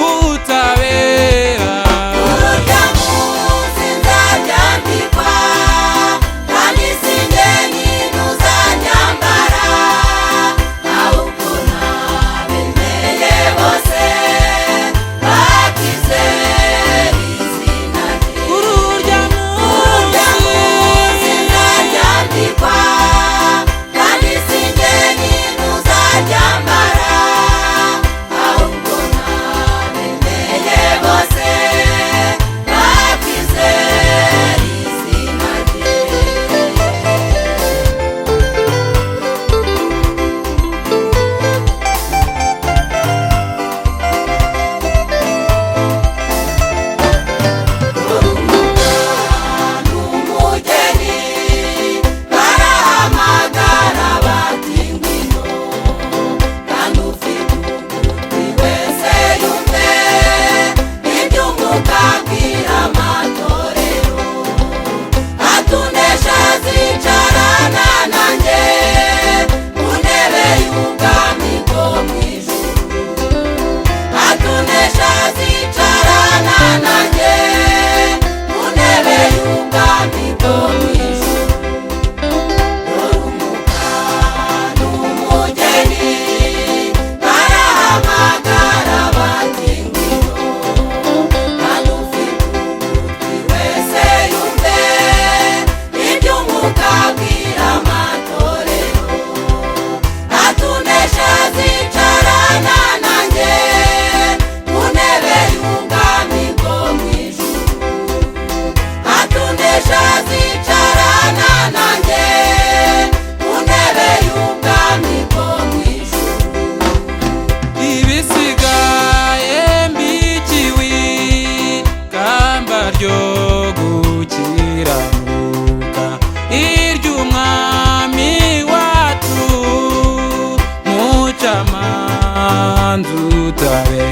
ubutabera. urya munsi nzaryambikwa kandi sinjye nyine uzanyambara, ahubwo n'abemeye bose bakize izina rye. urya munsi nzaryambikwa kandi sinjye nyine uzaryambara, ahubwo n'abemeye bose bakize izina rye. n'umugeni barahamagara bati ngwino, kandi ufite ugutwi wese yumve ibyo umwuka abwira amatorero. atunesha azicarana nanjye ku ntebe y'ubwami bwo mu ijuru, atunesha azicarana nanjye ku ntebe y'ubwami bwo mu ijuru. dore umukwe n'umugeni barahamagara bati ngwino, kandi ufite ugutwi wese yumve ibyo umwuka abwira amatorero. atunesha azicarana nanjye ku ntebe y'ubwami bwo mu ijuru, atunesha azicarana nanjye ku ntebe y'ubwami bwo mu ijuru. ibisigaye mbikiwe ikamba ryo gukiranuka iry'umwami wacu mucamanza utabera.